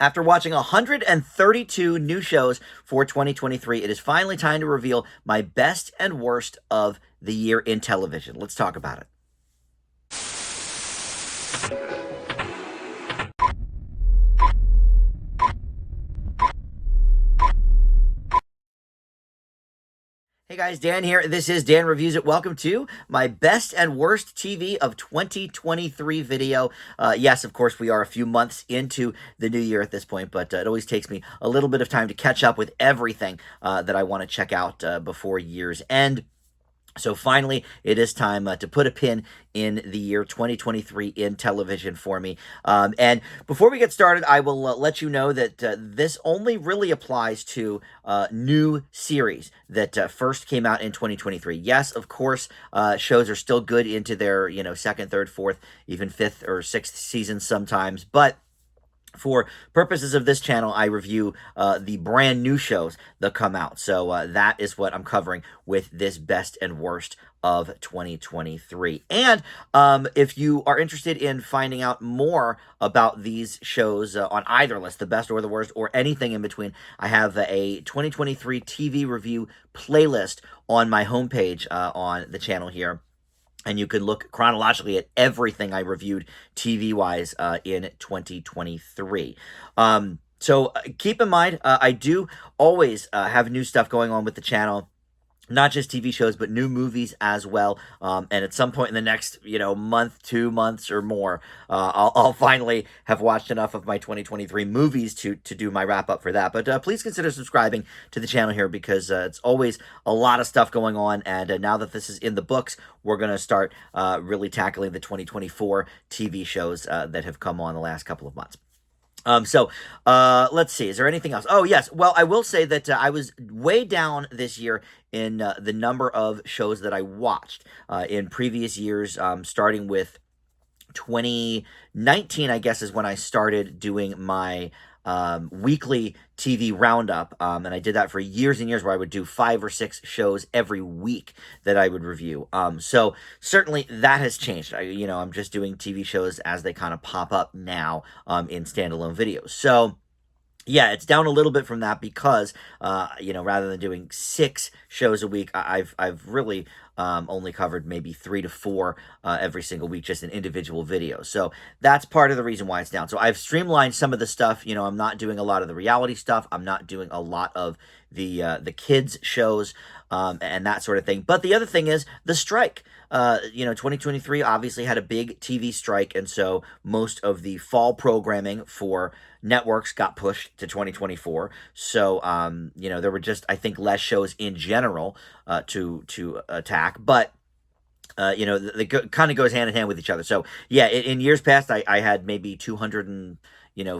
After watching 132 new shows for 2023, it is finally time to reveal my best and worst of the year in television. Let's talk about it. Hey guys, Dan here. This is Dan Reviews It. Welcome to my best and worst TV of 2023 video. Yes, of course, we are a few months into the new year at this point, but it always takes me a little bit of time to catch up with everything that I want to check out before year's end. So finally, it is time to put a pin in the year 2023 in television for me. And before we get started, I will let you know that this only really applies to new series that first came out in 2023. Yes, of course, shows are still good into their, second, third, fourth, even fifth or sixth season sometimes, but for purposes of this channel, I review the brand new shows that come out. So that is what I'm covering with this best and worst of 2023. And if you are interested in finding out more about these shows on either list, the best or the worst, or anything in between, I have a 2023 TV review playlist on my homepage on the channel here. And you can look chronologically at everything I reviewed TV-wise in 2023. So keep in mind, I do always have new stuff going on with the channel. Not just TV shows, but new movies as well. And at some point in the next, month, 2 months or more, I'll finally have watched enough of my 2023 movies to do my wrap up for that. But please consider subscribing to the channel here because it's always a lot of stuff going on. And now that this is in the books, we're going to start really tackling the 2024 TV shows that have come on the last couple of months. Let's see. Is there anything else? Oh, yes. Well, I will say that I was way down this year in the number of shows that I watched in previous years, starting with 2019, I guess, is when I started doing my weekly TV roundup, and I did that for years and years where I would do 5 or 6 shows every week that I would review. So certainly that has changed. I'm just doing TV shows as they kind of pop up now in standalone videos. So yeah, it's down a little bit from that because, rather than doing 6 shows a week, I've really only covered maybe 3 to 4 every single week, just in individual videos. So that's part of the reason why it's down. So I've streamlined some of the stuff. I'm not doing a lot of the reality stuff. I'm not doing a lot of the kids shows and that sort of thing. But the other thing is the strike. 2023 obviously had a big TV strike, and so most of the fall programming for networks got pushed to 2024. So, there were just, I think, less shows in general to attack, but they kind of goes hand in hand with each other. So yeah, in years past, I had maybe 200 and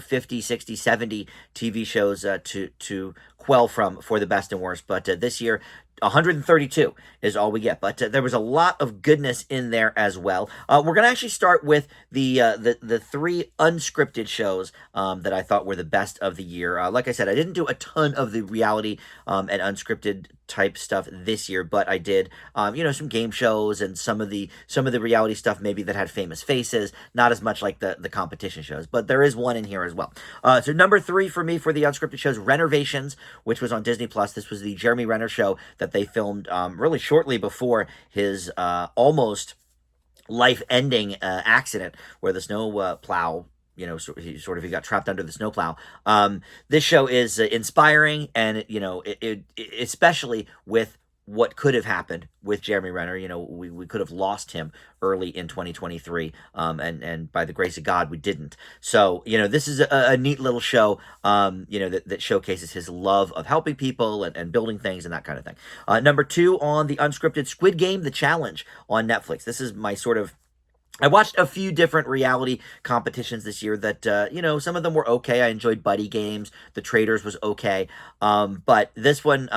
50, 60, 70 TV shows to quell from for the best and worst. But this year, 132 is all we get. But there was a lot of goodness in there as well. We're going to actually start with the 3 unscripted shows that I thought were the best of the year. Like I said, I didn't do a ton of the reality and unscripted type stuff this year, but I did some game shows and some of the reality stuff maybe that had famous faces, not as much like the competition shows, but there is one in here as well. So number 3 for me for the unscripted shows, Renovations, which was on Disney Plus. This was the Jeremy Renner show that they filmed really shortly before his almost life-ending accident where the snow plow he got trapped under the snowplow. This show is inspiring, and it especially with what could have happened with Jeremy Renner. We could have lost him early in 2023, and by the grace of God, we didn't. So, this is a neat little show, that showcases his love of helping people and building things and that kind of thing. Number 2 on the unscripted, Squid Game: The Challenge on Netflix. This is my sort of I watched a few different reality competitions this year that, some of them were okay. I enjoyed Buddy Games. The Traders was okay. But this one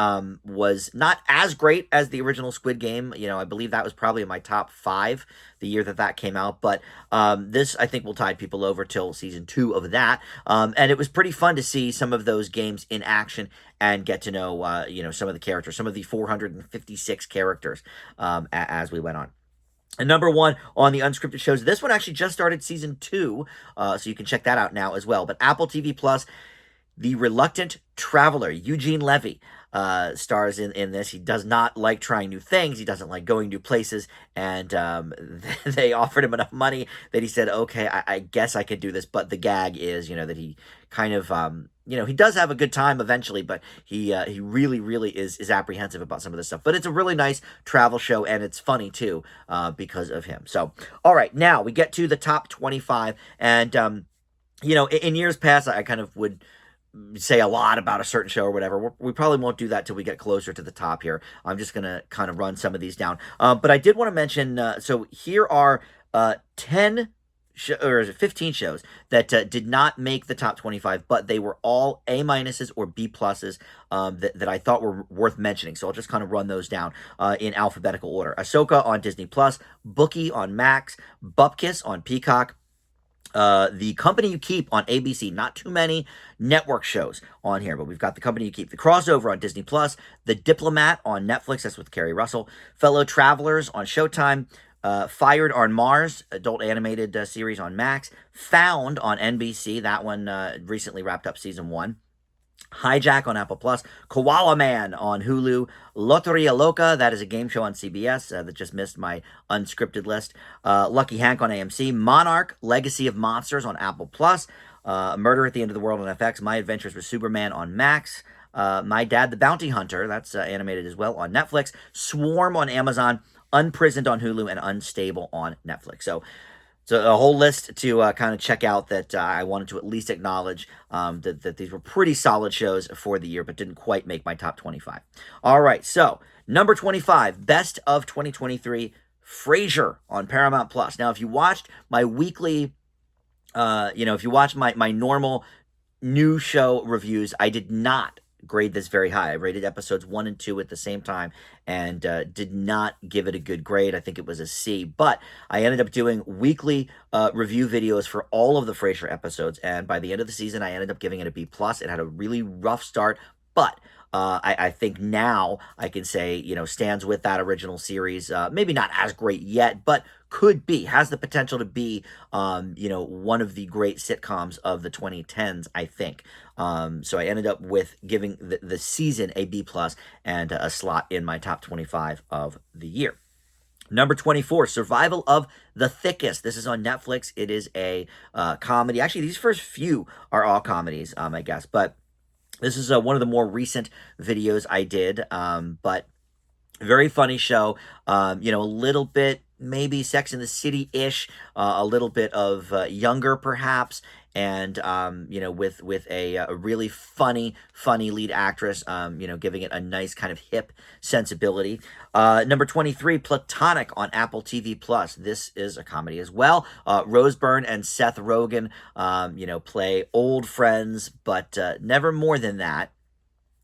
was not as great as the original Squid Game. I believe that was probably in my top 5 the year that came out. But this, I think, will tide people over till season 2 of that. And it was pretty fun to see some of those games in action and get to know, some of the characters, some of the 456 characters as we went on. And number one on the unscripted shows. This one actually just started season 2, so you can check that out now as well. But Apple TV Plus, The Reluctant Traveler, Eugene Levy stars in this. He does not like trying new things. He doesn't like going new places. And they offered him enough money that he said, okay, I guess I could do this. But the gag is, that he kind of, he does have a good time eventually, but he really, really is apprehensive about some of this stuff. But it's a really nice travel show, and it's funny too because of him. So, all right, now we get to the top 25. And, in years past, I kind of would say a lot about a certain show or whatever. We probably won't do that till we get closer to the top here. I'm just going to kind of run some of these down. But I did want to mention, so here are 10 or 15 shows that did not make the top 25, but they were all A minuses or B pluses that I thought were worth mentioning. So I'll just kind of run those down in alphabetical order. Ahsoka on Disney Plus, Bookie on Max, Bupkis on Peacock, The Company You Keep on ABC. Not too many network shows on here, but we've got The Company You Keep. The Crossover on Disney Plus. The Diplomat on Netflix. That's with Kerry Russell. Fellow Travelers on Showtime. Fired on Mars, adult animated series on Max. Found on NBC. That one recently wrapped up season 1. Hijack on Apple Plus, Koala Man on Hulu, Loteria Loca, that is a game show on CBS that just missed my unscripted list, Lucky Hank on AMC, Monarch, Legacy of Monsters on Apple Plus, Murder at the End of the World on FX, My Adventures with Superman on Max, My Dad the Bounty Hunter, that's animated as well on Netflix, Swarm on Amazon, Unprisoned on Hulu, and Unstable on Netflix. So a whole list to kind of check out that I wanted to at least acknowledge that these were pretty solid shows for the year, but didn't quite make my top 25. All right, so number 25, Best of 2023, Frasier on Paramount Plus. Now, if you watched my weekly, if you watched my normal new show reviews, I did not grade this very high. I rated episodes 1 and 2 at the same time and did not give it a good grade. I think it was a C, but I ended up doing weekly review videos for all of the Frasier episodes, and by the end of the season, I ended up giving it a B+. It had a really rough start, but I think now I can say, stands with that original series. Maybe not as great yet, but has the potential to be, one of the great sitcoms of the 2010s, I think. So I ended up with giving the season a B+ and a slot in my top 25 of the year. Number 24, Survival of the Thickest. This is on Netflix. It is a comedy. Actually, these first few are all comedies, I guess, but this is one of the more recent videos I did, but very funny show. A little bit maybe Sex and the City-ish, a little bit of Younger perhaps, and with a really funny lead actress, giving it a nice kind of hip sensibility. Number 23, Platonic on Apple TV Plus. This is a comedy as well. Rose Byrne and Seth Rogen, play old friends, but never more than that.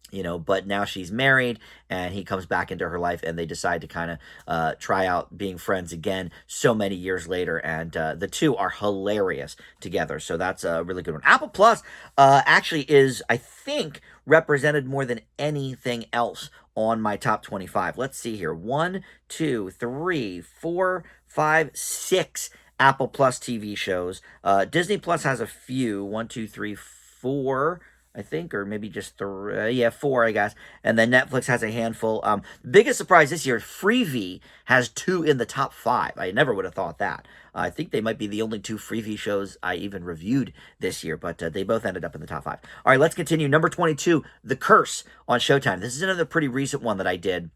But now she's married and he comes back into her life and they decide to kind of try out being friends again so many years later. And the two are hilarious together. So that's a really good one. Apple Plus actually is, I think, represented more than anything else on my top 25. Let's see here. 1, 2, 3, 4, 5, 6 Apple Plus TV shows. Disney Plus has a few. 1, 2, 3, 4. I think, or maybe just 3, 4, I guess. And then Netflix has a handful. The biggest surprise this year, Freevee has 2 in the top 5. I never would have thought that. I think they might be the only 2 Freevee shows I even reviewed this year, but they both ended up in the top 5. All right, let's continue. Number 22, The Curse on Showtime. This is another pretty recent one that I did,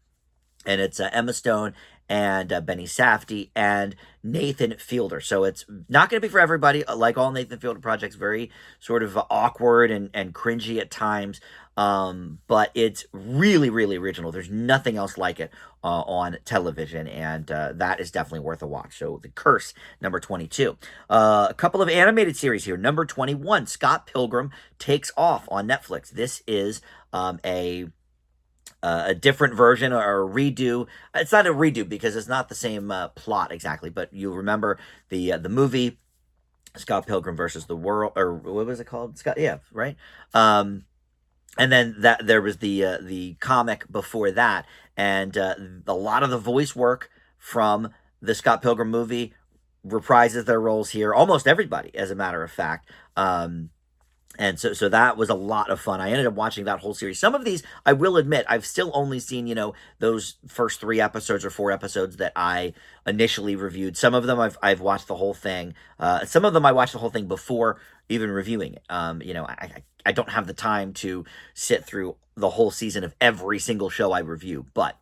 and it's Emma Stone and Benny Safdie and Nathan Fielder. So it's not going to be for everybody. Like all Nathan Fielder projects, very sort of awkward and cringy at times. But it's really, really original. There's nothing else like it on television, and that is definitely worth a watch. So The Curse, number 22. A couple of animated series here. Number 21, Scott Pilgrim Takes Off on Netflix. This is a different version or a redo. It's not a redo because it's not the same plot exactly, but you remember the movie Scott Pilgrim versus the World, or what was it called? Right. And then there was the comic before that, and a lot of the voice work from the Scott Pilgrim movie reprises their roles here. Almost everybody, as a matter of fact. And so that was a lot of fun. I ended up watching that whole series. Some of these, I will admit, I've still only seen, those first 3 episodes or 4 episodes that I initially reviewed. Some of them I've watched the whole thing. Some of them I watched the whole thing before even reviewing it. I don't have the time to sit through the whole season of every single show I review, but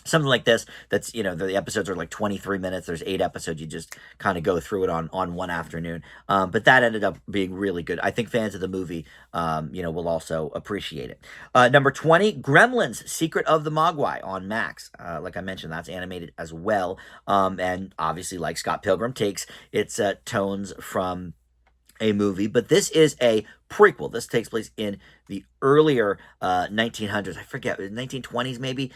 something like this, that's, the episodes are like 23 minutes, there's 8 episodes, you just kind of go through it on one afternoon. But that ended up being really good. I think fans of the movie will also appreciate it. Number 20, Gremlins Secret of the Mogwai on Max. Like I mentioned, that's animated as well, and obviously, like Scott Pilgrim, takes its tones from a movie, but this is a prequel. This takes place in the earlier 1900s, I forget, 1920s maybe.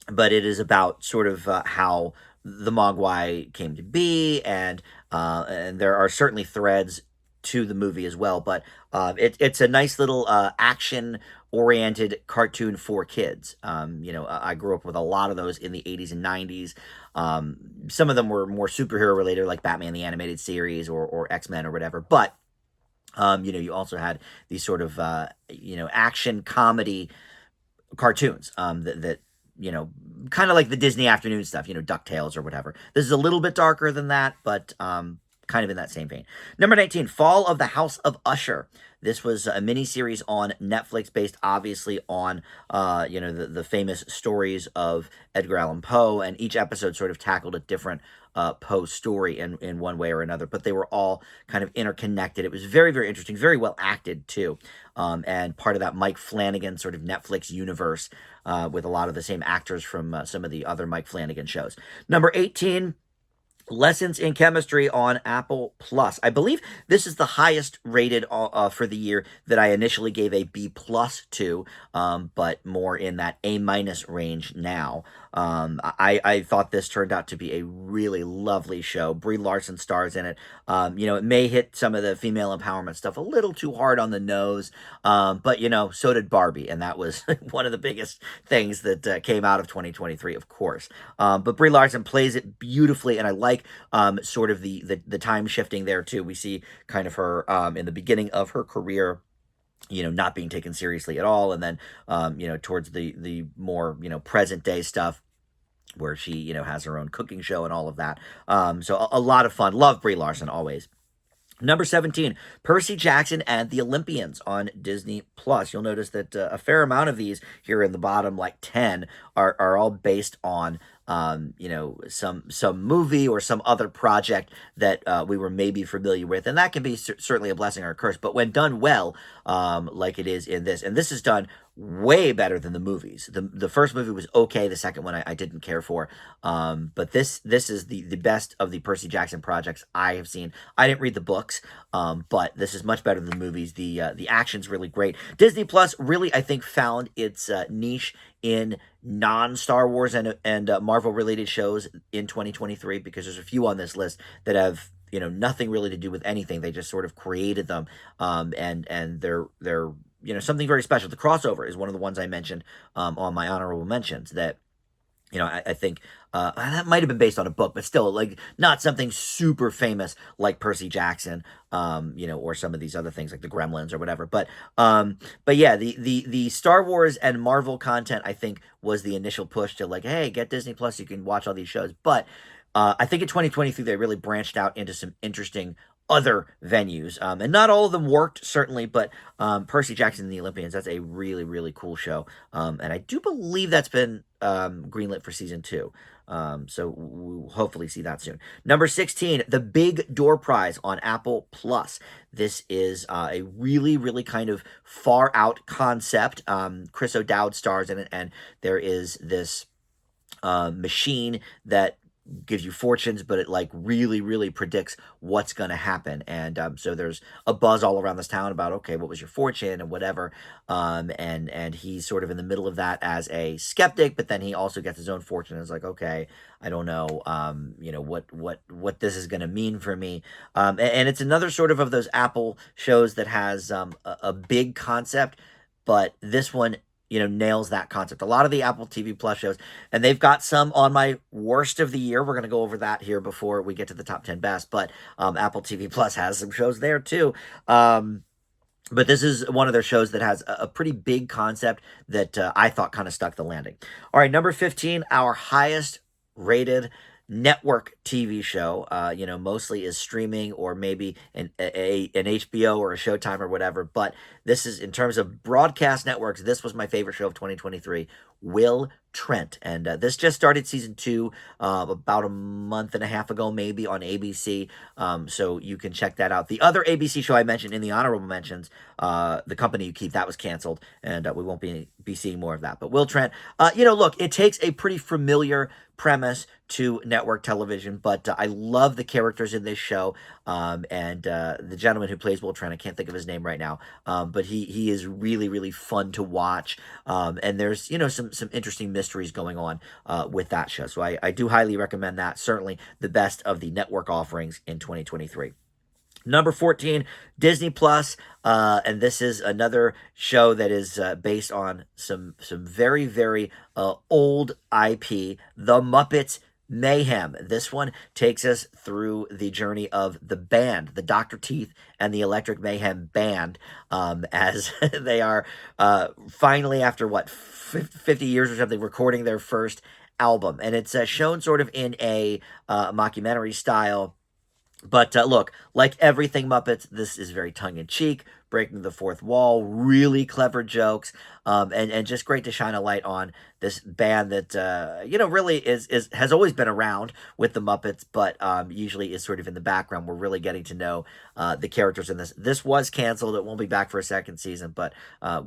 But it is about sort of how the Mogwai came to be, and there are certainly threads to the movie as well. But it's a nice little action-oriented cartoon for kids. I grew up with a lot of those in the 80s and 90s. Some of them were more superhero related, like Batman the Animated Series or X-Men or whatever. But you also had these sort of action comedy cartoons that kind of like the Disney afternoon stuff, DuckTales or whatever. This is a little bit darker than that, but kind of in that same vein. Number 19, Fall of the House of Usher. This was a miniseries on Netflix based obviously on, the famous stories of Edgar Allan Poe, and each episode sort of tackled a different Poe story in one way or another, but they were all kind of interconnected. It was very, very interesting, very well acted too, and part of that Mike Flanagan sort of Netflix universe with a lot of the same actors from some of the other Mike Flanagan shows. Number 18, Lessons in Chemistry on Apple Plus. I believe this is the highest rated for the year that I initially gave a B plus to, but more in that A minus range now. I thought this turned out to be a really lovely show. Brie Larson stars in it. It may hit some of the female empowerment stuff a little too hard on the nose, but so did Barbie, and that was one of the biggest things that came out of 2023, of course. But Brie Larson plays it beautifully, and I like sort of the time shifting there too. We see kind of her in the beginning of her career, not being taken seriously at all, and then towards the more present day stuff, where she has her own cooking show and all of that. So a lot of fun. Love Brie Larson always. Number 17, Percy Jackson and the Olympians on Disney Plus. You'll notice that a fair amount of these here in the bottom, like 10, are all based on some movie or some other project that we were maybe familiar with, and that can be certainly a blessing or a curse. But when done well, like it is in this, and this is done way better than the movies. The first movie was okay. The second one I didn't care for. But this is the best of the Percy Jackson projects I have seen. I didn't read the books, but this is much better than the movies. The action's really great. Disney Plus really, I think, found its niche in non-Star Wars and Marvel related shows in 2023, because there's a few on this list that have nothing really to do with anything. They just sort of created them, and they're something very special. The Crossover is one of the ones I mentioned on my honorable mentions that I think that might have been based on a book, but still, like, not something super famous like Percy Jackson, or some of these other things like the Gremlins or whatever. But yeah, the Star Wars and Marvel content, I think, was the initial push to, like, hey, get Disney Plus, you can watch all these shows. But I think in 2023 they really branched out into some interesting other venues, and not all of them worked, certainly, but Percy Jackson and the Olympians, that's a really, really cool show, and I do believe that's been greenlit for season 2, so we'll hopefully see that soon. Number 16, The Big Door Prize on Apple Plus. This is a really, really kind of far out concept. Chris O'Dowd stars in it, and there is this machine that gives you fortunes, but it like really, really predicts what's going to happen. And so there's a buzz all around this town about, okay, what was your fortune and whatever. And he's sort of in the middle of that as a skeptic, but then he also gets his own fortune and is like, okay, I don't know, what this is going to mean for me. And it's another sort of those Apple shows that has a big concept, but this one nails that concept. A lot of the Apple TV Plus shows, and they've got some on my worst of the year. We're going to go over that here before we get to the top 10 best, but Apple TV Plus has some shows there too. But this is one of their shows that has a pretty big concept that I thought kind of stuck the landing. All right, number 15, our highest rated network TV show, mostly is streaming or maybe an HBO or a Showtime or whatever. But this is, in terms of broadcast networks, this was my favorite show of 2023, Will Trent. And this just started season 2 about a month and a half ago, maybe, on ABC. So you can check that out. The other ABC show I mentioned in the honorable mentions, The Company You Keep, that was canceled, and we won't be seeing more of that. But Will Trent, look, it takes a pretty familiar premise to network television, but I love the characters in this show, and the gentleman who plays Will Trent, I can't think of his name right now, but he is really, really fun to watch, and there's, some interesting mysteries going on with that show, so I do highly recommend that. Certainly the best of the network offerings in 2023. Number 14, Disney Plus, and this is another show that is based on some very, very old IP, The Muppets Mayhem. This one takes us through the journey of the band, the Dr. Teeth and the Electric Mayhem Band, as they are finally, after 50 years or something, recording their first album. And it's shown sort of in a mockumentary style. But look, like everything Muppets, this is very tongue-in-cheek, breaking the fourth wall, really clever jokes, and just great to shine a light on this band that, really has always been around with the Muppets, but usually is sort of in the background. We're really getting to know the characters in this. This was canceled. It won't be back for a second season, but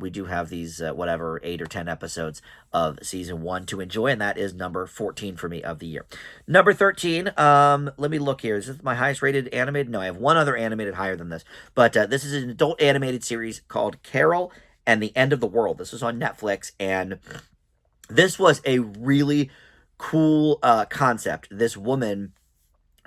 we do have these, 8 or 10 episodes of season 1 to enjoy, and that is number 14 for me of the year. Number 13, let me look here. Is this my highest rated animated? No, I have one other animated higher than this, but this is an adult animated series called Carol and the End of the World. This was on Netflix, and this was a really cool concept. This woman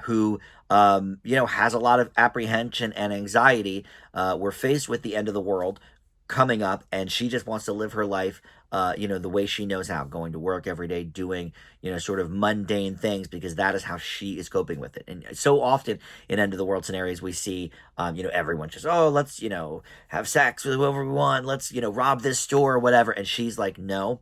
who, has a lot of apprehension and anxiety. We're faced with the end of the world coming up, and she just wants to live her life, the way she knows how, going to work every day, doing, sort of mundane things, because that is how she is coping with it. And so often in end of the world scenarios, we see, everyone just, oh, let's, have sex with whoever we want. Let's, rob this store or whatever. And she's like, no,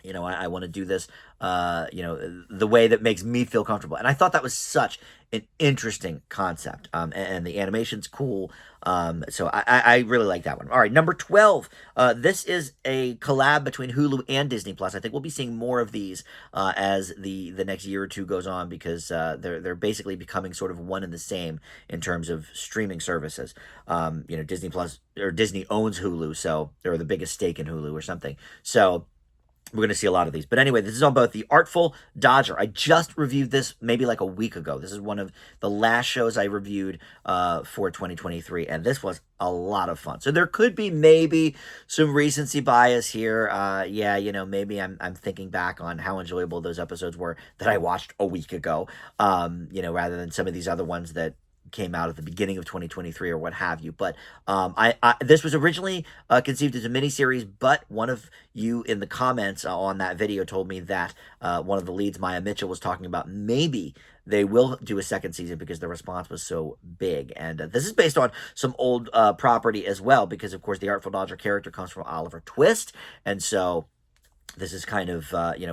I want to do this, the way that makes me feel comfortable. And I thought that was such an interesting concept. And the animation's cool. So I really like that one. All right, number 12. This is a collab between Hulu and Disney Plus. I think we'll be seeing more of these as the next year or two goes on, because they're basically becoming sort of one and the same in terms of streaming services. Disney Plus, or Disney owns Hulu, so they're the biggest stake in Hulu or something. So we're going to see a lot of these. But anyway, this is on both. The Artful Dodger. I just reviewed this maybe like a week ago. This is one of the last shows I reviewed for 2023, and this was a lot of fun. So there could be maybe some recency bias here. Maybe I'm thinking back on how enjoyable those episodes were that I watched a week ago, rather than some of these other ones that came out at the beginning of 2023 or what have you. But this was originally conceived as a miniseries, but one of you in the comments on that video told me that one of the leads, Maya Mitchell, was talking about maybe they will do a second season because the response was so big. And this is based on some old property as well, because of course the Artful Dodger character comes from Oliver Twist, and so this is kind of,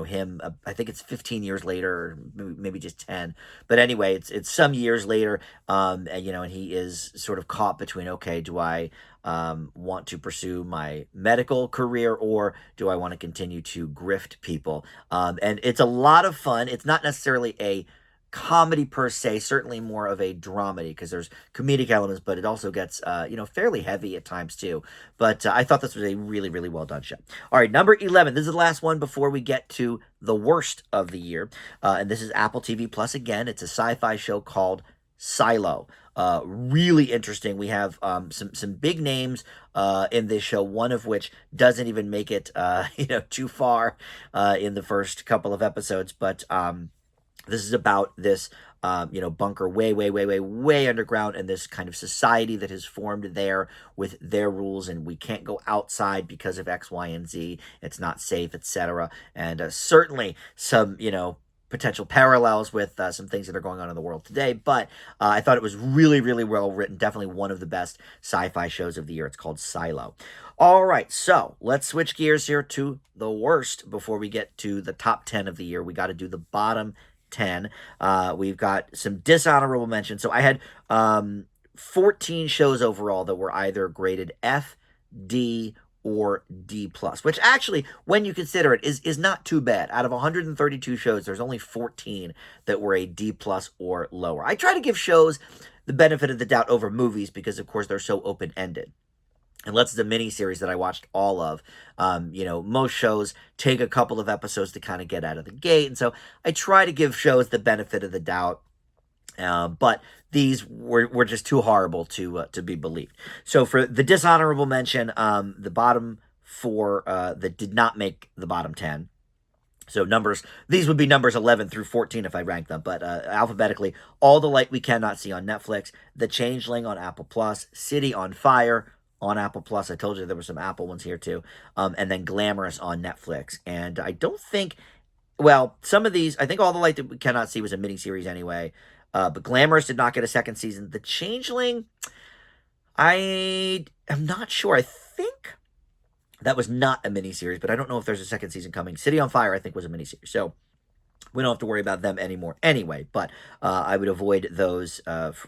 him, I think it's 15 years later, or maybe just 10. But anyway, it's some years later, and he is sort of caught between, okay, do I want to pursue my medical career, or do I want to continue to grift people? And it's a lot of fun. It's not necessarily a comedy per se, certainly more of a dramedy, because there's comedic elements, but it also gets fairly heavy at times too. But I thought this was a really, really well done show. All right, number 11. This is the last one before we get to the worst of the year, and this is Apple TV Plus again. It's a sci-fi show called Silo. Really interesting. We have some big names in this show, one of which doesn't even make it too far in the first couple of episodes, but this is about this bunker way, way, way, way, way underground, and this kind of society that has formed there with their rules, and we can't go outside because of X, Y, and Z. It's not safe, etc. And certainly some, potential parallels with some things that are going on in the world today. But I thought it was really, really well written. Definitely one of the best sci-fi shows of the year. It's called Silo. All right, so let's switch gears here to the worst before we get to the top 10 of the year. We got to do the bottom 10. We've got some dishonorable mentions. So I had 14 shows overall that were either graded F, D, or D plus, which actually, when you consider it, is not too bad. Out of 132 shows, there's only 14 that were a D plus or lower. I try to give shows the benefit of the doubt over movies because, of course, they're so open-ended. Unless it's a miniseries that I watched all of. Most shows take a couple of episodes to kind of get out of the gate, and so I try to give shows the benefit of the doubt. But these were just too horrible to be believed. So for the dishonorable mention, the bottom 4 that did not make the bottom 10. So these would be numbers 11 through 14 if I ranked them, but alphabetically: All the Light We Cannot See on Netflix, The Changeling on Apple Plus, City on Fire on Apple Plus. I told you there were some Apple ones here too, and then Glamorous on Netflix. And I don't think, some of these, I think All the Light That We Cannot See was a miniseries anyway. But Glamorous did not get a second season. The Changeling, I am not sure. I think that was not a miniseries, but I don't know if there's a second season coming. City on Fire, I think, was a miniseries. So we don't have to worry about them anymore anyway, but I would avoid those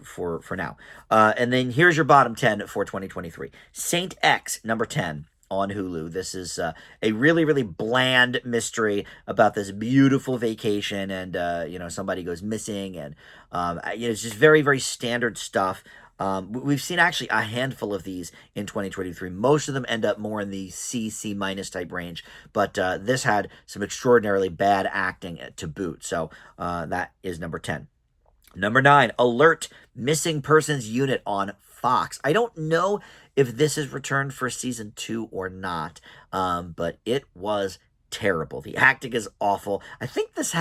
for now. And then here's your bottom 10 for 2023. Saint X, number 10. On Hulu. This is a really, really bland mystery about this beautiful vacation, and somebody goes missing, and it's just very, very standard stuff. We've seen actually a handful of these in 2023. Most of them end up more in the C minus type range, but this had some extraordinarily bad acting to boot. So that is number 10. Number 9, Alert: Missing Persons Unit on Fox. I don't know if this is returned for season 2 or not, but it was terrible. The acting is awful. I think this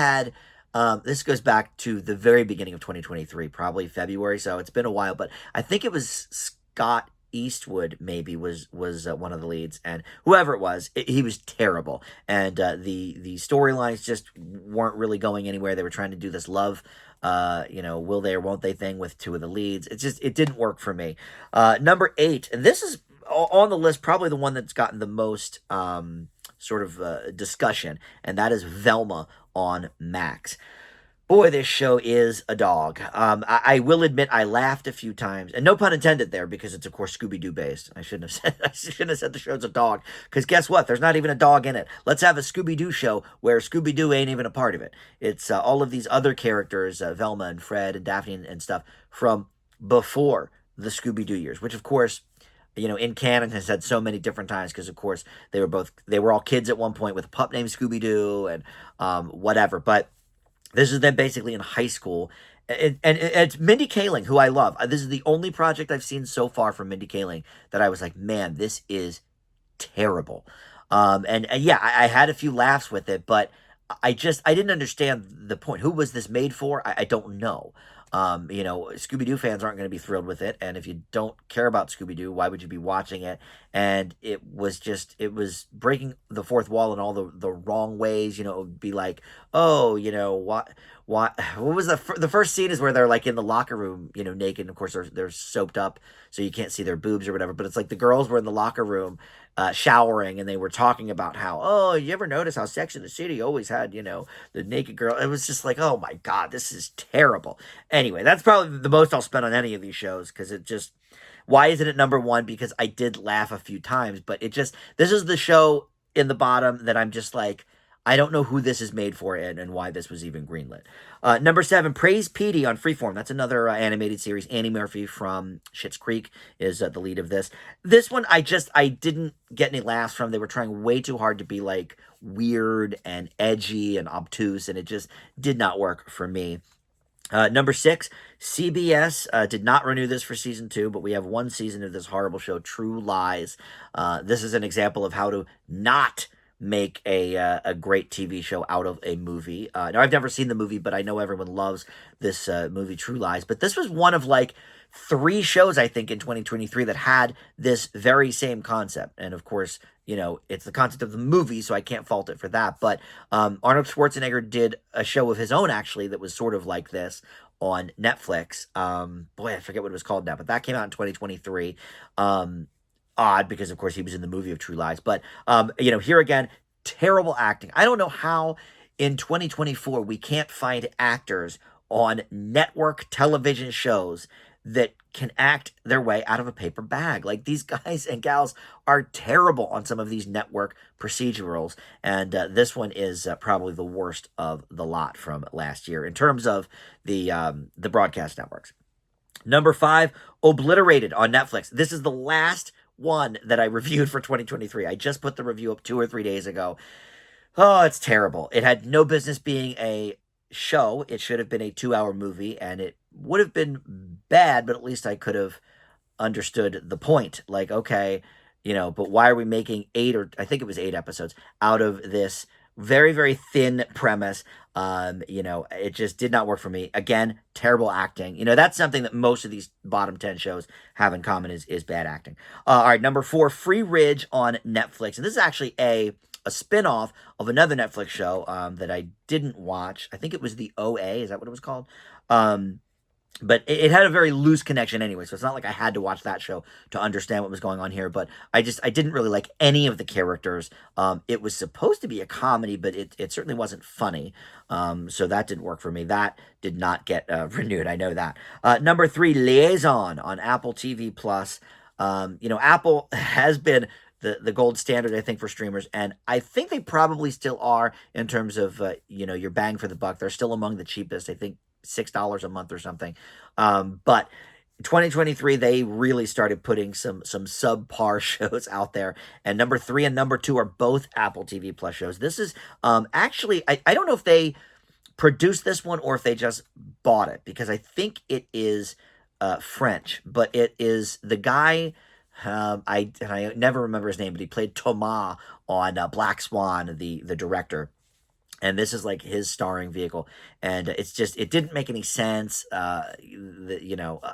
goes back to the very beginning of 2023, probably February, so it's been a while, but I think it was Scott Eastwood maybe was one of the leads, and whoever it was, he was terrible. And the storylines just weren't really going anywhere. They were trying to do this love will they or won't they thing with 2 of the leads. It didn't work for me. Number 8, and this is on the list, probably the one that's gotten the most discussion, and that is Velma on Max. Boy, this show is a dog. I will admit I laughed a few times, and no pun intended there, because it's of course Scooby-Doo based. I shouldn't have said the show's a dog, because guess what? There's not even a dog in it. Let's have a Scooby-Doo show where Scooby-Doo ain't even a part of it. It's all of these other characters, Velma and Fred and Daphne and stuff from before the Scooby-Doo years, which of course, in canon has had so many different times, because of course they were all kids at one point with a pup named Scooby-Doo and whatever. But this is them basically in high school. And it's Mindy Kaling, who I love. This is the only project I've seen so far from Mindy Kaling that I was like, man, this is terrible. I had a few laughs with it, but I didn't understand the point. Who was this made for? I don't know. Scooby-Doo fans aren't going to be thrilled with it. And if you don't care about Scooby-Doo, why would you be watching it? And it was breaking the fourth wall in all the wrong ways. It would be like, oh, what was the first scene is where they're like in the locker room, naked. And of course they're soaped up, so you can't see their boobs or whatever. But it's like the girls were in the locker room showering, and they were talking about how, oh, you ever notice how Sex and the City always had, the naked girl? It was just like, oh my God, this is terrible. Anyway, that's probably the most I'll spend on any of these shows, because why isn't it number 1? Because I did laugh a few times, but this is the show in the bottom that I'm just like, I don't know who this is made for and why this was even greenlit. Number 7, Praise Petey on Freeform. That's another animated series. Annie Murphy from Schitt's Creek is the lead of this. This one, I didn't get any laughs from. They were trying way too hard to be like weird and edgy and obtuse, and it just did not work for me. Number 6, CBS did not renew this for season 2, but we have 1 season of this horrible show, True Lies. This is an example of how to not make a great TV show out of a movie. Now I've never seen the movie, but I know everyone loves this movie, True Lies. But this was one of like three shows I think in 2023 that had this very same concept. And of course, it's the concept of the movie, so I can't fault it for that. But Arnold Schwarzenegger did a show of his own actually that was sort of like this on Netflix. Boy, I forget what it was called now, but that came out in 2023. Odd because of course he was in the movie of True Lies. But here again, terrible acting. I don't know how in 2024 we can't find actors on network television shows that can act their way out of a paper bag. Like these guys and gals are terrible on some of these network procedurals, and this one is probably the worst of the lot from last year in terms of the broadcast networks. Number 5, Obliterated on Netflix. This is the last one that I reviewed for 2023. I just put the review up 2 or 3 days ago. Oh, it's terrible. It had no business being a show. It should have been a 2-hour movie, and it would have been bad, but at least I could have understood the point. Like, okay, but why are we making 8, or I think it was 8 episodes out of this very, very thin premise? It just did not work for me. Again, terrible acting. That's something that most of these bottom 10 shows have in common is bad acting. All right, number 4, Free Ridge on Netflix. And this is actually a spin-off of another Netflix show that I didn't watch. I think it was the OA. Is that what it was called? But it had a very loose connection anyway, so it's not like I had to watch that show to understand what was going on here. But I didn't really like any of the characters. It was supposed to be a comedy, but it certainly wasn't funny. So that didn't work for me. That did not get renewed. I know that. Number 3, Liaison on Apple TV Plus. Apple has been the gold standard, I think, for streamers, and I think they probably still are in terms of your bang for the buck. They're still among the cheapest. I think $6 a month or something. But 2023, they really started putting some subpar shows out there. And number 3 and number 2 are both Apple TV Plus shows. This is actually, I don't know if they produced this one or if they just bought it, because I think it is French, but it is the guy. I never remember his name, but he played Thomas on Black Swan, the director. And this is like his starring vehicle, and it didn't make any sense. A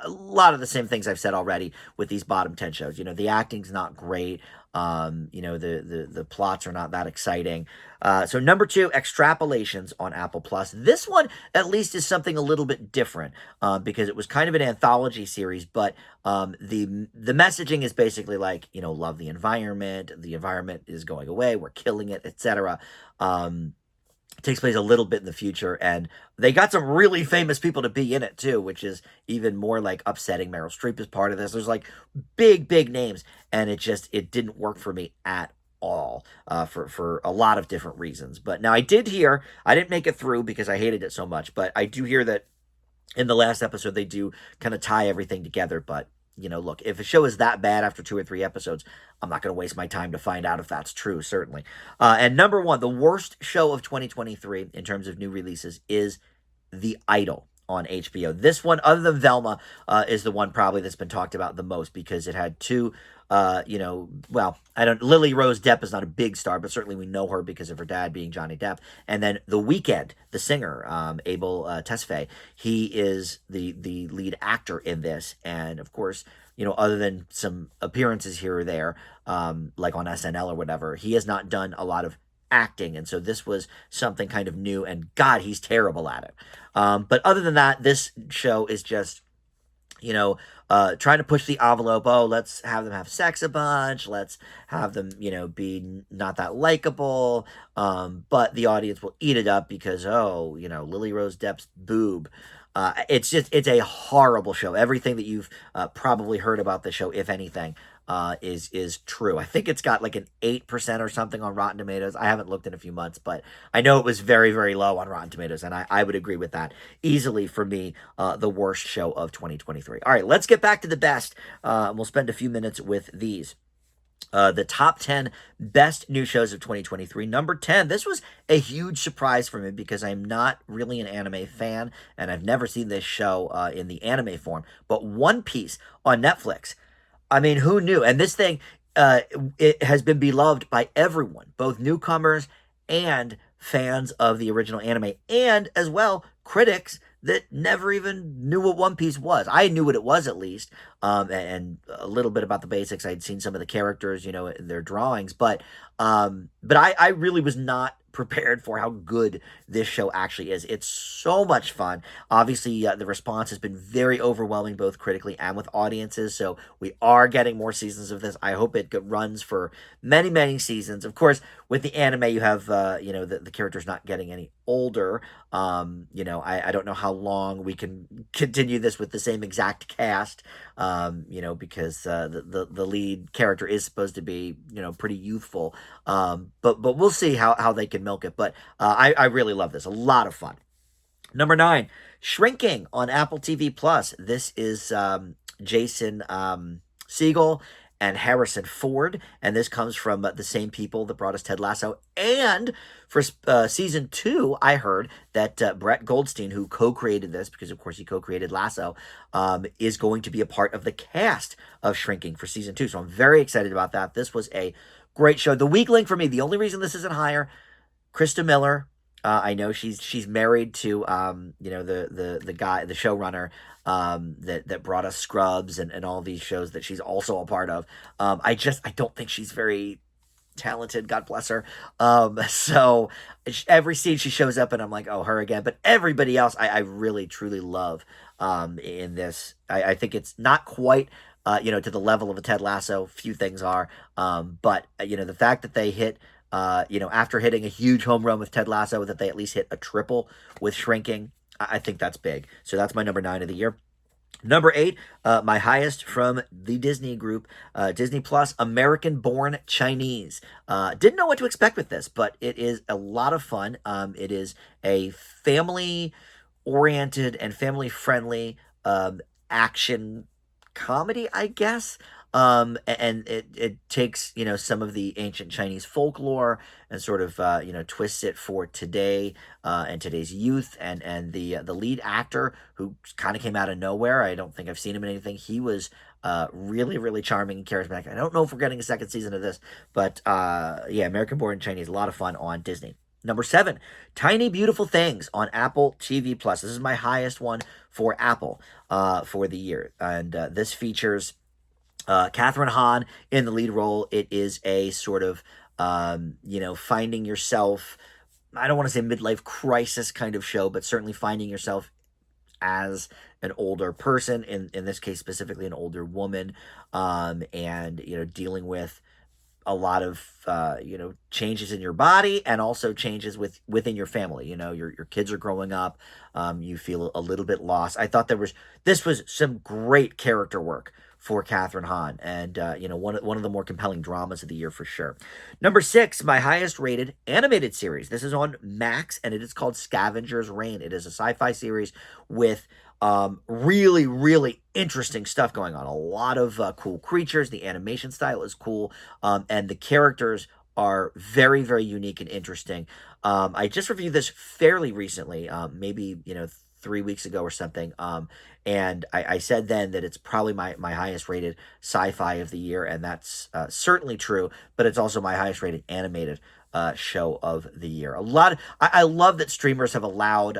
lot of the same things I've said already with these bottom 10 shows. The acting's not great. The plots are not that exciting. So number 2, Extrapolations on Apple Plus. This one at least is something a little bit different because it was kind of an anthology series, but the messaging is basically like, love the environment. The environment is going away. We're killing it, etc. It takes place a little bit in the future, and they got some really famous people to be in it too, which is even more like upsetting. Meryl Streep is part of this. There's like big names, and it didn't work for me at all for a lot of different reasons. But now I didn't make it through because I hated it so much, but I do hear that in the last episode they do kind of tie everything together. But look, if a show is that bad after 2 or 3 episodes, I'm not going to waste my time to find out if that's true, certainly. And number 1, the worst show of 2023 in terms of new releases is The Idol on HBO. This one, other than Velma, is the one probably that's been talked about the most because it had 2, Lily Rose Depp is not a big star, but certainly we know her because of her dad being Johnny Depp. And then The Weeknd, the singer, Abel Tesfaye, he is the lead actor in this. And of course, other than some appearances here or there, like on SNL or whatever, he has not done a lot of acting, and so this was something kind of new, and God, he's terrible at it. But other than that, this show is just trying to push the envelope. Oh, let's have them have sex a bunch. Let's have them, be not that likable. But the audience will eat it up because, Lily Rose Depp's boob. It's a horrible show. Everything that you've probably heard about the show, if anything, is true. I think it's got like an 8% or something on Rotten Tomatoes. I haven't looked in a few months, but I know it was very, very low on Rotten Tomatoes, and I would agree with that. Easily, for me, the worst show of 2023. All right, let's get back to the best. We'll spend a few minutes with these. The top 10 best new shows of 2023. Number 10, this was a huge surprise for me because I'm not really an anime fan, and I've never seen this show in the anime form. But One Piece on Netflix. I mean, who knew? And this thing, uh, it has been beloved by everyone, both newcomers and fans of the original anime, and as well critics that never even knew what One Piece was. I knew what it was at least, and a little bit about the basics. I'd seen some of the characters, in their drawings, but I really was not prepared for how good this show actually is. It's so much fun. Obviously, the response has been very overwhelming, both critically and with audiences. So we are getting more seasons of this. I hope it runs for many, many seasons. Of course, with the anime, you have the characters not getting any older. I don't know how long we can continue this with the same exact cast. Because the lead character is supposed to be pretty youthful. But we'll see how they can milk it. But I really love this. A lot of fun. Number 9, Shrinking on Apple TV Plus. This is Jason Segel and Harrison Ford, and this comes from the same people that brought us Ted Lasso. And for season 2, I heard that Brett Goldstein, who co-created this, because of course he co-created Lasso, is going to be a part of the cast of Shrinking for season 2. So I'm very excited about that. This was a great show. The weak link for me, the only reason this isn't higher, Krista Miller. I know she's married to the guy, the showrunner that brought us Scrubs and all these shows that she's also a part of. I don't think she's very talented. God bless her. So every scene she shows up and I'm like, oh, her again. But everybody else, I really truly love in this. I think it's not quite to the level of a Ted Lasso. Few things are, but the fact that they hit. After hitting a huge home run with Ted Lasso, that they at least hit a triple with Shrinking. I think that's big. So that's my number 9 of the year. Number 8, my highest from the Disney group, Disney Plus, American Born Chinese. Didn't know what to expect with this, but it is a lot of fun. It is a family-oriented and family-friendly action comedy, I guess. And it takes, some of the ancient Chinese folklore and sort of, twists it for today, and today's youth. And the lead actor, who kind of came out of nowhere, I don't think I've seen him in anything. He was, really, really charming and charismatic. I don't know if we're getting a second season of this, but, yeah, American Born Chinese, a lot of fun on Disney. Number 7, Tiny Beautiful Things on Apple TV Plus. This is my highest one for Apple, for the year. And, this features Catherine Hahn in the lead role. It is a sort of, finding yourself, I don't want to say midlife crisis kind of show, but certainly finding yourself as an older person, in this case specifically an older woman, and, dealing with a lot of changes in your body and also changes within your family. Your kids are growing up. You feel a little bit lost. I thought this was some great character work for Catherine Hahn, and one of the more compelling dramas of the year for sure. Number 6, my highest rated animated series. This is on Max, and it is called Scavenger's Reign. It is a sci-fi series with really, really interesting stuff going on. A lot of cool creatures. The animation style is cool, and the characters are very, very unique and interesting. I just reviewed this fairly recently, maybe 3 weeks ago or something. And I said then that it's probably my highest rated sci-fi of the year, and that's certainly true. But it's also my highest rated animated show of the year. I love that streamers have allowed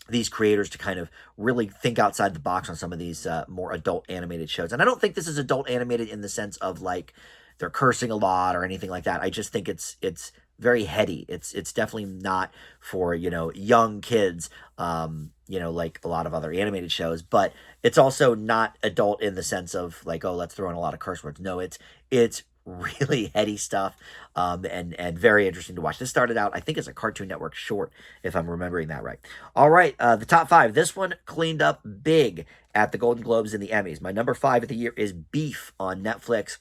these creators to kind of really think outside the box on some of these more adult animated shows. And I don't think this is adult animated in the sense of like they're cursing a lot or anything like that. I just think it's very heady. It's definitely not for, young kids, like a lot of other animated shows, but it's also not adult in the sense of like, oh, let's throw in a lot of curse words. No, it's really heady stuff, and very interesting to watch. This started out, I think, as a Cartoon Network short, if I'm remembering that right. All right, the top 5. This one cleaned up big at the Golden Globes and the Emmys. My number 5 of the year is Beef on Netflix.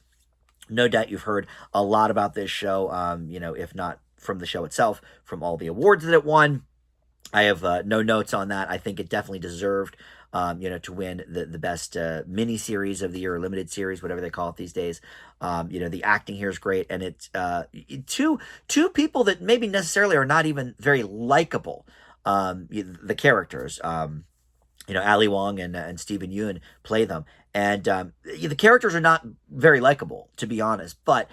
No doubt you've heard a lot about this show, if not from the show itself, from all the awards that it won. I have no notes on that. I think it definitely deserved, to win the best mini-series of the year, or limited series, whatever they call it these days. The acting here is great, and it's two people that maybe necessarily are not even very likable, the characters. Ali Wong and Stephen Yeun play them, and the characters are not very likable, to be honest, but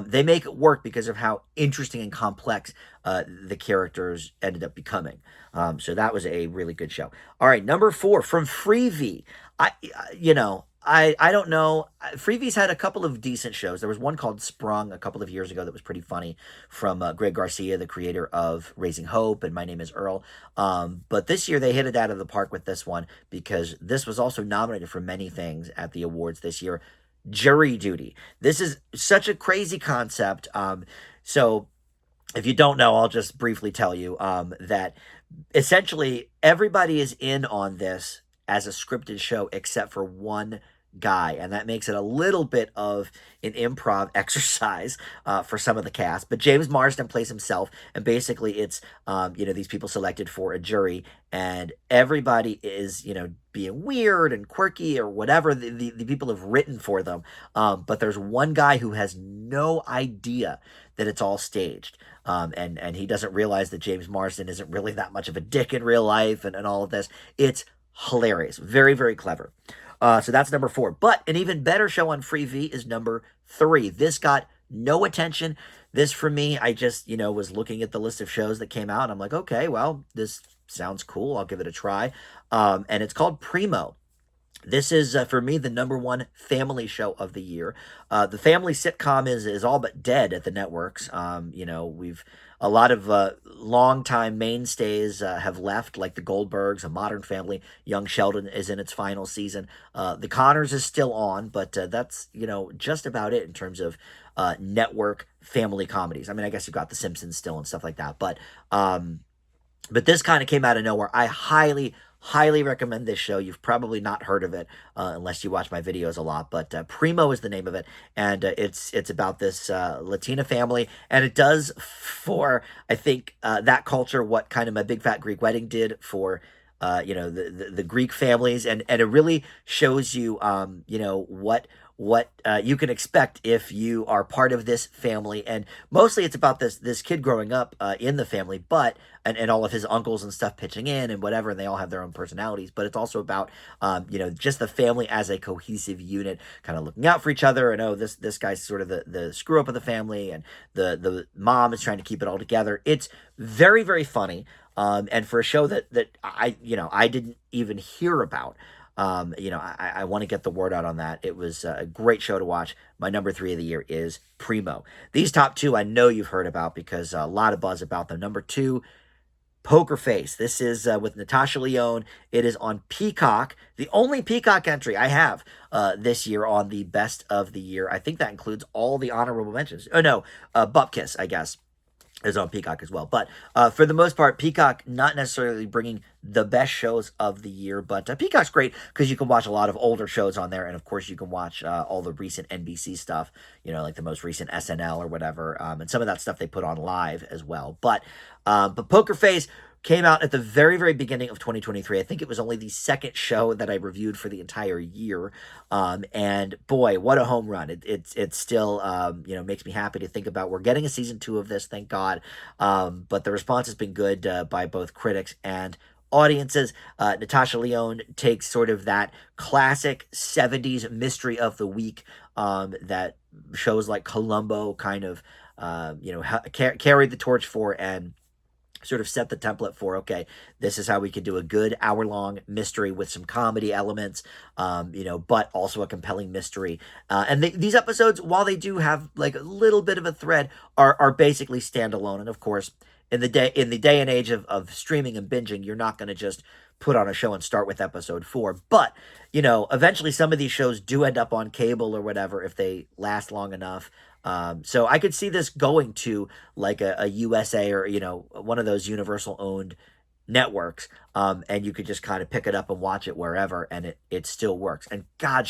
they make it work because of how interesting and complex the characters ended up becoming. So that was a really good show. All right, number 4 from Freevee. I don't know. Freevee's had a couple of decent shows. There was one called Sprung a couple of years ago that was pretty funny from Greg Garcia, the creator of Raising Hope and My Name is Earl. But this year they hit it out of the park with this one because this was also nominated for many things at the awards this year. Jury Duty. This is such a crazy concept. So if you don't know, I'll just briefly tell you that essentially everybody is in on this as a scripted show except for one guy, and that makes it a little bit of an improv exercise for some of the cast. But James Marsden plays himself, and basically it's these people selected for a jury, and everybody is being weird and quirky or whatever the people have written for them. But there's one guy who has no idea that it's all staged. And he doesn't realize that James Marsden isn't really that much of a dick in real life and all of this. It's hilarious. Very, very clever. So that's number 4. But an even better show on Freevee is number 3. This got no attention. This, for me, I just, was looking at the list of shows that came out. And I'm like, okay, well, this sounds cool. I'll give it a try. And it's called Primo. This is, for me, the number 1 family show of the year. The family sitcom is all but dead at the networks. We've a lot of longtime mainstays have left, like the Goldbergs, A Modern Family. Young Sheldon is in its final season. The Connors is still on, but that's, just about it in terms of network family comedies. I mean, I guess you've got The Simpsons still and stuff like that, but this kind of came out of nowhere. I highly recommend this show. You've probably not heard of it unless you watch my videos a lot, but Primo is the name of it, and it's about this Latina family, and it does for, I think, that culture what kind of My Big Fat Greek Wedding did for the Greek families, and it really shows you what you can expect if you are part of this family. And mostly it's about this kid growing up in the family, but and all of his uncles and stuff pitching in and whatever, and they all have their own personalities. But it's also about just the family as a cohesive unit, kind of looking out for each other. And this guy's sort of the screw up of the family, and the mom is trying to keep it all together. It's very, very funny. And for a show that I didn't even hear about, I want to get the word out on that. It was a great show to watch. My number 3 of the year is Primo. These top 2 I know you've heard about because a lot of buzz about them. Number 2, Poker Face. This is with Natasha Lyonne. It is on Peacock. The only Peacock entry I have this year on the best of the year. I think that includes all the honorable mentions. Oh, no, Bupkis, I guess, is on Peacock as well. But for the most part, Peacock not necessarily bringing the best shows of the year, but Peacock's great because you can watch a lot of older shows on there, and of course you can watch all the recent NBC stuff, like the most recent SNL or whatever, and some of that stuff they put on live as well. But Poker Face came out at the very, very beginning of 2023. I think it was only the second show that I reviewed for the entire year. And boy, what a home run. It's still, makes me happy to think about. We're getting a season 2 of this, thank God. But the response has been good by both critics and audiences. Natasha Lyonne takes sort of that classic 70s mystery of the week that shows like Columbo kind of, carried the torch for, and sort of set the template for, okay, this is how we could do a good hour-long mystery with some comedy elements, but also a compelling mystery. And these episodes, while they do have like a little bit of a thread, are basically standalone. And of course, in the day and age of streaming and binging, you're not going to just put on a show and start with episode 4. But, eventually some of these shows do end up on cable or whatever if they last long enough. So I could see this going to like a USA or, one of those Universal owned networks. And you could just kind of pick it up and watch it wherever, and it still works. And God,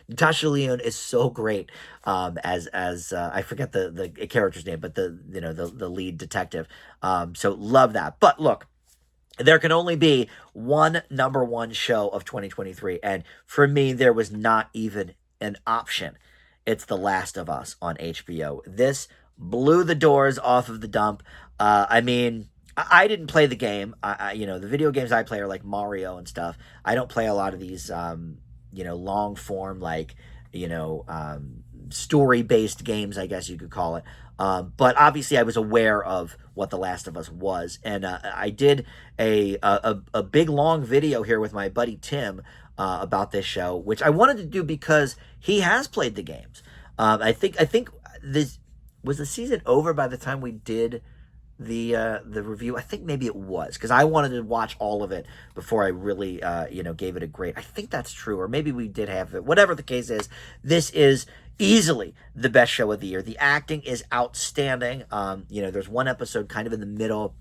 Natasha Lyonne is so great. As I forget the character's name, but the lead detective. So love that. But look, there can only be one number 1 show of 2023. And for me, there was not even an option. It's The Last of Us on HBO. This blew the doors off of the dump. I I didn't play the game. The video games I play are like Mario and stuff. I don't play a lot of these, long form, like, story based games, I guess you could call it. But obviously, I was aware of what The Last of Us was, and I did a big long video here with my buddy Tim about this show, which I wanted to do because he has played the games. I think this was the season over by the time we did the review. I think maybe it was because I wanted to watch all of it before I really gave it a grade. I think that's true, or maybe we did have it. Whatever the case is, this is easily the best show of the year. The acting is outstanding. There's one episode kind of in the middle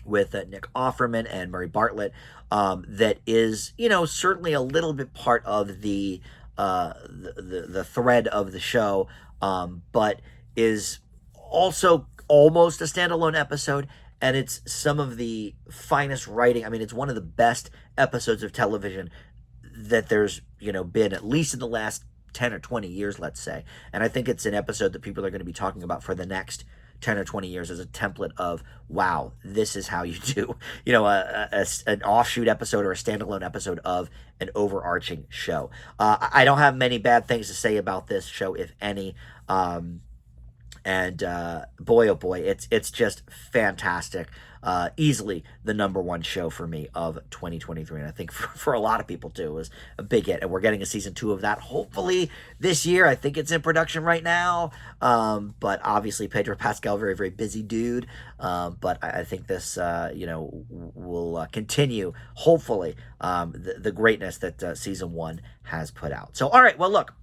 with Nick Offerman and Murray Bartlett that is certainly a little bit part of the thread of the show, but is also almost a standalone episode, and it's some of the finest writing. I mean, it's one of the best episodes of television that there's been, at least in the last 10 or 20 years, let's say. And I think it's an episode that people are going to be talking about for the next 10 or 20 years as a template of, wow, this is how you do an offshoot episode or a standalone episode of an overarching show. I don't have many bad things to say about this show, if any. And boy, oh boy, it's just fantastic. Easily the number one show for me of 2023. And I think for a lot of people too, it was a big hit. And we're getting a season 2 of that hopefully this year. I think it's in production right now. But obviously Pedro Pascal, very, very busy dude. But I think this, will continue, hopefully, the greatness that season 1 has put out. So, all right, well, look.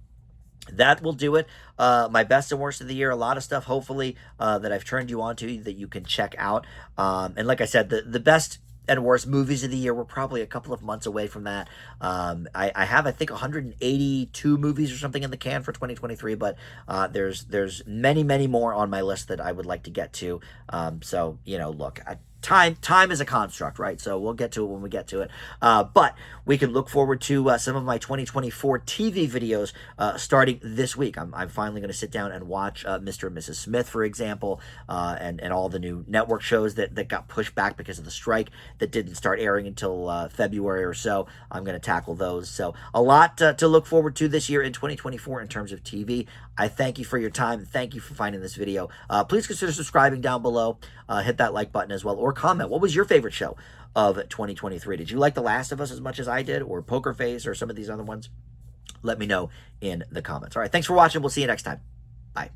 That will do it. My best and worst of the year. A lot of stuff, hopefully, that I've turned you on to that you can check out. And like I said, the best and worst movies of the year, we're probably a couple of months away from that. I have, I think, 182 movies or something in the can for 2023, but there's many, many more on my list that I would like to get to. So, look, time is a construct, right? So we'll get to it when we get to it. But we can look forward to some of my 2024 TV videos starting this week. I'm finally going to sit down and watch Mr. and Mrs. Smith, for example, and all the new network shows that got pushed back because of the strike that didn't start airing until February or so. I'm going to tackle those. So a lot to look forward to this year in 2024 in terms of TV. I thank you for your time. Thank you for finding this video. Please consider subscribing down below. Hit that like button as well, or comment. What was your favorite show of 2023? Did you like The Last of Us as much as I did, or Poker Face, or some of these other ones? Let me know in the comments. All right, thanks for watching. We'll see you next time. Bye.